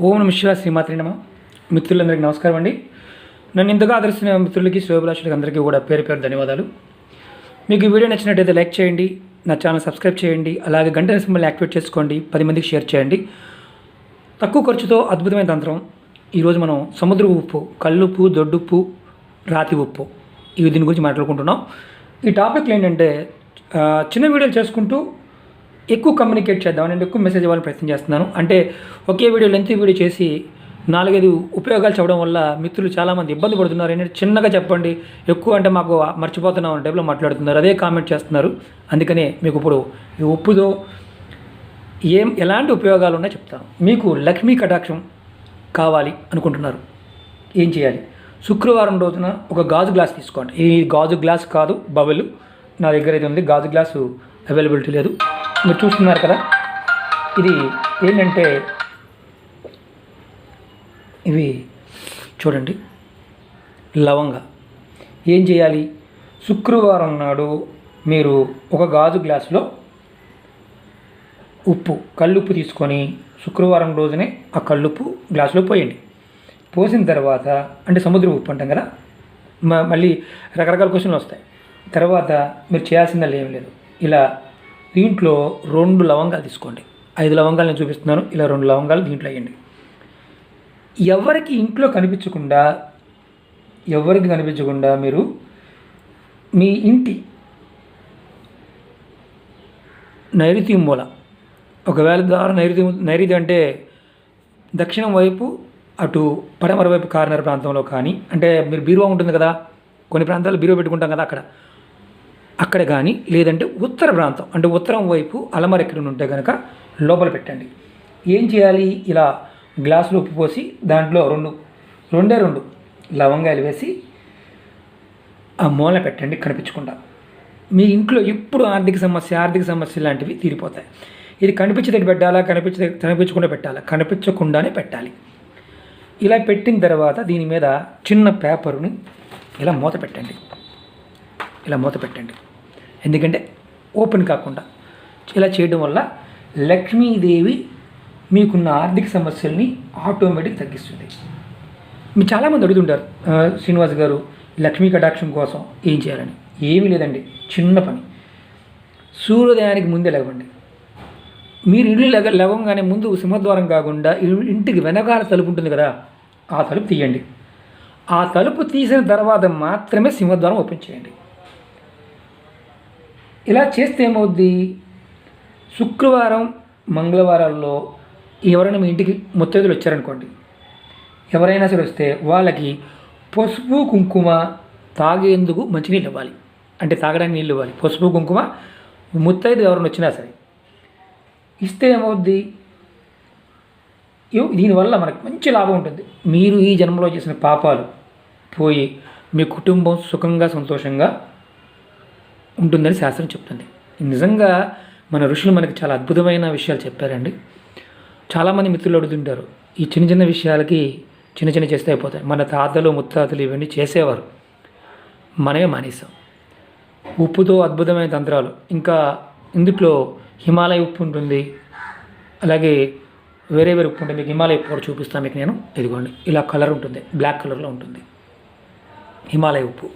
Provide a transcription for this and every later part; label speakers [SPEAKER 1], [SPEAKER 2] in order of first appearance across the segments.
[SPEAKER 1] ఓం నమ శివాయ శ్రీమాత్రే నమ. మిత్రులందరికీ నమస్కారం అండి. నన్ను ఇంతగా ఆదరిస్తున్న మిత్రులకి శ్రేయోభిలాషులకి అందరికీ కూడా పేరు పేరు ధన్యవాదాలు. మీకు ఈ వీడియో నచ్చినట్టయితే లైక్ చేయండి, నా ఛానల్ సబ్స్క్రైబ్ చేయండి, అలాగే గంట సింబల్ని యాక్టివేట్ చేసుకోండి, 10 మందికి షేర్ చేయండి. తక్కువ ఖర్చుతో అద్భుతమైన తంత్రం. ఈరోజు మనం సముద్ర ఉప్పు, కల్లుప్పు, దొడ్డుప్పు, రాతి ఉప్పు దీని గురించి మాట్లాడుకుంటున్నాం. ఈ టాపిక్లు ఏంటంటే చిన్న వీడియోలు చేసుకుంటూ ఎక్కువ కమ్యూనికేట్ చేద్దాం, నేను ఎక్కువ మెసేజ్ ఇవ్వాలని ప్రయత్నం చేస్తున్నాను. అంటే ఒకే వీడియో లెంత్ వీడియో చేసి 4-5 ఉపయోగాలు చెప్పడం వల్ల మిత్రులు చాలామంది ఇబ్బంది పడుతున్నారు. ఏంటంటే చిన్నగా చెప్పండి, ఎక్కువ అంటే మాకు మర్చిపోతున్నాం అనే టైప్లో మాట్లాడుతున్నారు, అదే కామెంట్ చేస్తున్నారు. అందుకనే మీకు ఇప్పుడు ఈ ఉప్పుతో ఎలాంటి ఉపయోగాలు ఉన్నాయో చెప్తాను. మీకు లక్ష్మీ కటాక్షం కావాలి అనుకుంటున్నారు, ఏం చేయాలి? శుక్రవారం రోజున ఒక గాజు గ్లాస్ తీసుకోండి. ఈ గాజు గ్లాస్ కాదు, బబుల్ నా దగ్గర అయితే ఉంది. గాజు గ్లాసు అవైలబిలిటీ లేదు, మీరు చూస్తున్నారు కదా. ఇది ఏంటంటే ఇవి చూడండి, లవంగా. ఏం చేయాలి? శుక్రవారం నాడు మీరు ఒక గాజు గ్లాసులో ఉప్పు, కల్లుప్పు తీసుకొని శుక్రవారం రోజునే ఆ కల్లుప్పు గ్లాసులో పోయండి. పోసిన తర్వాత, అంటే సముద్ర ఉప్పు అంటాం కదా, మళ్ళీ రకరకాల క్వశ్చన్లు వస్తాయి. తర్వాత మీరు చేయాల్సిందా ఏం లేదు, ఇలా దీంట్లో 2 లవంగాలు తీసుకోండి. 5 లవంగాలు నేను చూపిస్తున్నాను, ఇలా 2 లవంగాలు దీంట్లో వేయండి. ఎవరికి ఇంట్లో కనిపించకుండా మీరు మీ ఇంటి నైరుతి మూల, ఒకవేళ ద్వారా నైరుతి అంటే దక్షిణం వైపు, అటు పడమర వైపు కార్నర్ ప్రాంతంలో కానీ, అంటే మీరు బీరువా ఉంటుంది కదా, కొన్ని ప్రాంతాల్లో బీరువా పెట్టుకుంటాం కదా, అక్కడ కానీ, లేదంటే ఉత్తర ప్రాంతం అంటే ఉత్తరం వైపు అలమర ఎక్కడ ఉంటే కనుక లోపల పెట్టండి. ఏం చేయాలి? ఇలా గ్లాసులో ఉప్పు పోసి దాంట్లో 2 లవంగాలు వేసి ఆ మూల పెట్టండి కనిపించకుండా. మీ ఇంట్లో ఎప్పుడు ఆర్థిక సమస్య లాంటివి తీరిపోతాయి. ఇది కనిపించేటట్టు పెట్టాలా, కనిపించకుండా పెట్టాలా? కనిపించకుండానే పెట్టాలి. ఇలా పెట్టిన తర్వాత దీని మీద చిన్న పేపరుని ఇలా మూత పెట్టండి. ఎందుకంటే ఓపెన్ కాకుండా ఇలా చేయడం వల్ల లక్ష్మీదేవి మీకున్న ఆర్థిక సమస్యల్ని ఆటోమేటిక్ తగ్గిస్తుంది. మీరు చాలామంది అడుగుతుంటారు, శ్రీనివాస్ గారు లక్ష్మీ కటాక్షం కోసం ఏం చేయాలని. ఏమీ లేదండి, చిన్న పని. సూర్యోదయానికి ముందే లేవండి. మీరు ఇల్లు లేవగానే ముందు సింహద్వారం కాకుండా ఇంటికి వెనకాల తలుపు ఉంటుంది కదా, ఆ తలుపు తీయండి. ఆ తలుపు తీసిన తర్వాత మాత్రమే సింహద్వారం ఓపెన్ చేయండి. ఇలా చేస్తే ఏమవుద్ది? శుక్రవారం, మంగళవారాల్లో ఎవరైనా మీ ఇంటికి ముత్తైదులు వచ్చారనుకోండి, ఎవరైనా సరే వస్తే వాళ్ళకి పసుపు కుంకుమ తాగేందుకు మంచినీళ్ళు ఇవ్వాలి, అంటే తాగడానికి నీళ్ళు ఇవ్వాలి. పసుపు కుంకుమ ముత్తైదు ఎవరైనా వచ్చినా సరే ఇస్తే ఏమవుద్ది? దీనివల్ల మనకు మంచి లాభం ఉంటుంది. మీరు ఈ జన్మలో చేసిన పాపాలు పోయి మీ కుటుంబం సుఖంగా సంతోషంగా ఉంటుందని శాస్త్రం చెప్తుంది. నిజంగా మన ఋషులు మనకి చాలా అద్భుతమైన విషయాలు చెప్పారండి. చాలామంది మిత్రులు అడుగుతుంటారు, ఈ చిన్న విషయాలకి చిన్న చేస్తే అయిపోతాయి. మన తాతలు ముత్తాతలు ఇవన్నీ చేసేవారు, మనమే మానేసాం. ఉప్పుతో అద్భుతమైన తంత్రాలు. ఇంకా ఇందులో హిమాలయ ఉప్పు ఉంటుంది, అలాగే వేరే ఉప్పు ఉంటుంది. మీకు హిమాలయ ఉప్పు కూడా చూపిస్తాను మీకు నేను. ఇదిగోండి, ఇలా కలర్ ఉంటుంది, బ్లాక్ కలర్లో ఉంటుంది హిమాలయ ఉప్పు.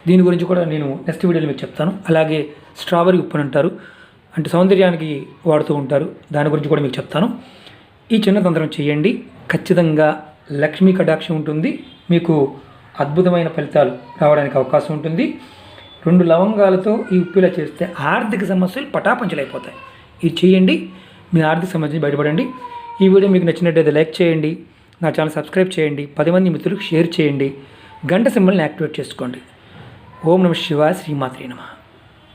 [SPEAKER 1] దీని గురించి కూడా నేను నెక్స్ట్ వీడియోలో మీకు చెప్తాను. అలాగే స్ట్రాబెరీ ఉప్పు అని అంటారు, అంటే సౌందర్యానికి వాడుతూ ఉంటారు, దాని గురించి కూడా మీకు చెప్తాను. ఈ చిన్న తంత్రం చేయండి, ఖచ్చితంగా లక్ష్మీ కటాక్షం ఉంటుంది, మీకు అద్భుతమైన ఫలితాలు రావడానికి అవకాశం ఉంటుంది. 2 లవంగాలతో ఈ ఉప్పులా చేస్తే ఆర్థిక సమస్యలు పటాపంచలైపోతాయి. ఇది చేయండి, మీ ఆర్థిక సమస్యని బయటపడండి. ఈ వీడియో మీకు నచ్చినట్టయితే లైక్ చేయండి, నా ఛానల్ సబ్స్క్రైబ్ చేయండి, 10 మంది మిత్రులకు షేర్ చేయండి, గంట సింబల్ని యాక్టివేట్ చేసుకోండి. ఓం నమ శివాయ శ్రీమాత్రే నమః.